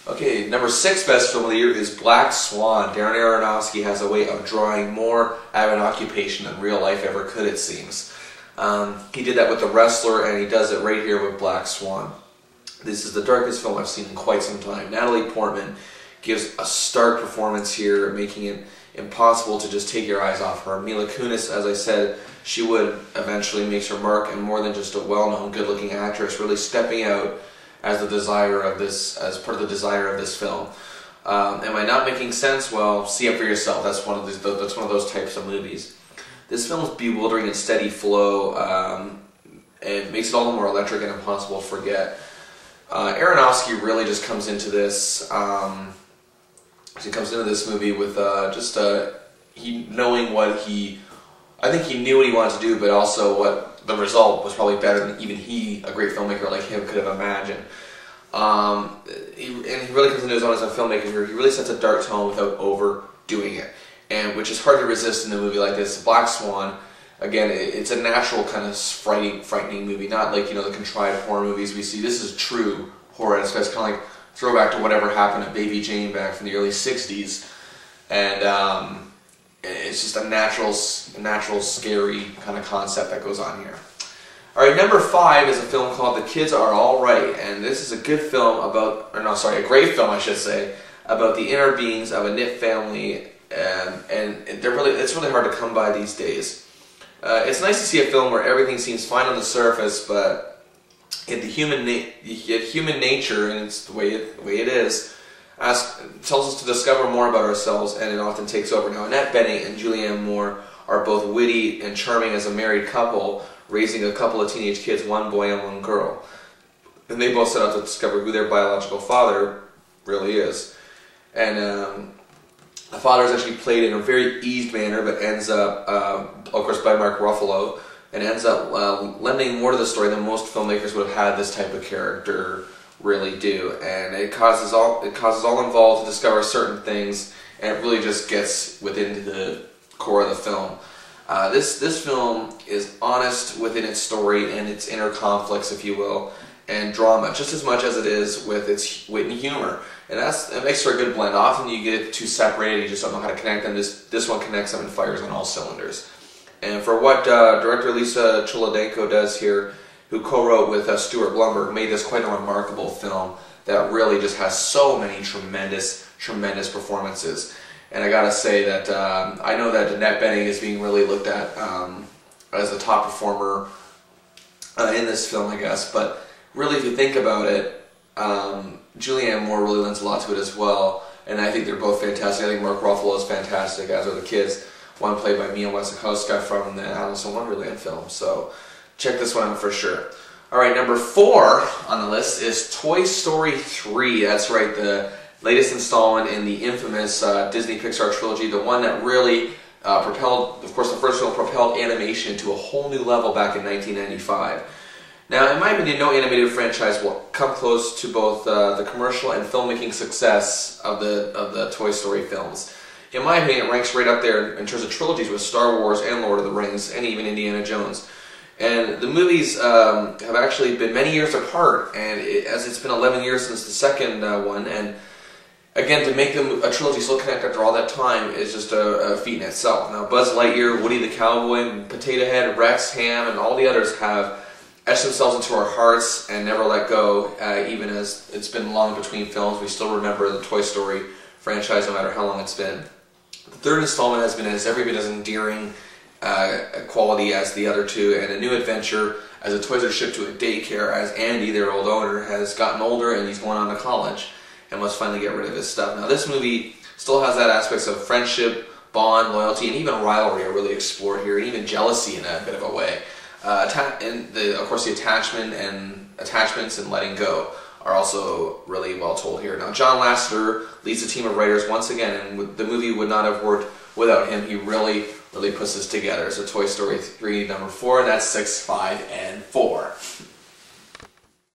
Okay, number 6 best film of the year is Black Swan. Darren Aronofsky has a way of drawing more out of an occupation than real life ever could, it seems. He did that with The Wrestler, and he does it right here with Black Swan. This is the darkest film I've seen in quite some time. Natalie Portman gives a stark performance here, making it impossible to just take your eyes off her. Mila Kunis, as I said, she would eventually make her mark, and more than just a well-known, good-looking actress, really stepping out as the desire of this, as part of the desire of this film. Am I not making sense? Well, see it for yourself. That's one of those types of movies. This film is bewildering and steady flow, and makes it all the more electric and impossible to forget. Aronofsky really just comes into this. He comes into this movie with knowing what he. I think he knew what he wanted to do, but also what the result was probably better than even he, a great filmmaker like him, could have imagined. And he really comes into his own as a filmmaker here. He really sets a dark tone without overdoing it, and which is hard to resist in a movie like this. Black Swan, again, it's a natural kind of frightening movie, not like, you know, the contrived horror movies we see. This is true horror. It's kind of like throwback to whatever happened to Baby Jane back from the early '60s, and it's just a natural, scary kind of concept that goes on here. Alright, number 5 is a film called The Kids Are Alright, and this is a good film about, a great film I should say, about the inner beings of a knit family, and it's really hard to come by these days. It's nice to see a film where everything seems fine on the surface, but yet human nature, and it's the way it is, tells us to discover more about ourselves, and it often takes over. Now, Annette Bening and Julianne Moore are both witty and charming as a married couple, raising a couple of teenage kids, one boy and one girl. And they both set out to discover who their biological father really is. And the father is actually played in a very eased manner, but ends up, of course, by Mark Ruffalo, and ends up lending more to the story than most filmmakers would have had this type of character really do. And it causes all involved to discover certain things, and it really just gets within the core of the film. This film is honest within its story and its inner conflicts, if you will, and drama, just as much as it is with its wit and humor. And that makes for a good blend. Often you get it too separated, you just don't know how to connect them. This one connects them and fires on all cylinders. And for what director Lisa Cholodenko does here, who co-wrote with Stuart Blumberg, made this quite a remarkable film that really just has so many tremendous performances. And I gotta say that I know that Annette Bening is being really looked at as a top performer in this film, I guess. But really, if you think about it, Julianne Moore really lends a lot to it as well. And I think they're both fantastic. I think Mark Ruffalo is fantastic, as are the kids. One played by Mia Wasikowska from the Alice in Wonderland film. So check this one out for sure. Alright, number 4 on the list is Toy Story 3. That's right, the latest installment in the infamous Disney Pixar trilogy, the one that really propelled, of course the first film propelled animation to a whole new level back in 1995. Now, in my opinion, no animated franchise will come close to both the commercial and filmmaking success of the Toy Story films. In my opinion, it ranks right up there in terms of trilogies with Star Wars and Lord of the Rings, and even Indiana Jones. And the movies have actually been many years apart, and as it's been 11 years since the second one, and again, to make them a trilogy still connect after all that time is just a feat in itself. Now, Buzz Lightyear, Woody the Cowboy, Potato Head, Rex, Ham, and all the others have etched themselves into our hearts and never let go, even as it's been long between films. We still remember the Toy Story franchise no matter how long it's been. The third installment has been as every bit as endearing quality as the other two, and a new adventure as the toys are shipped to a daycare as Andy, their old owner, has gotten older and he's going on to college and must finally get rid of his stuff. Now, this movie still has that aspects of friendship, bond, loyalty, and even rivalry are really explored here, and even jealousy in a bit of a way. And of course, the attachments and letting go are also really well told here. Now, John Lasseter leads a team of writers once again, and the movie would not have worked without him. He really puts this together. So Toy Story 3, number 4, and that's 6, 5, and 4.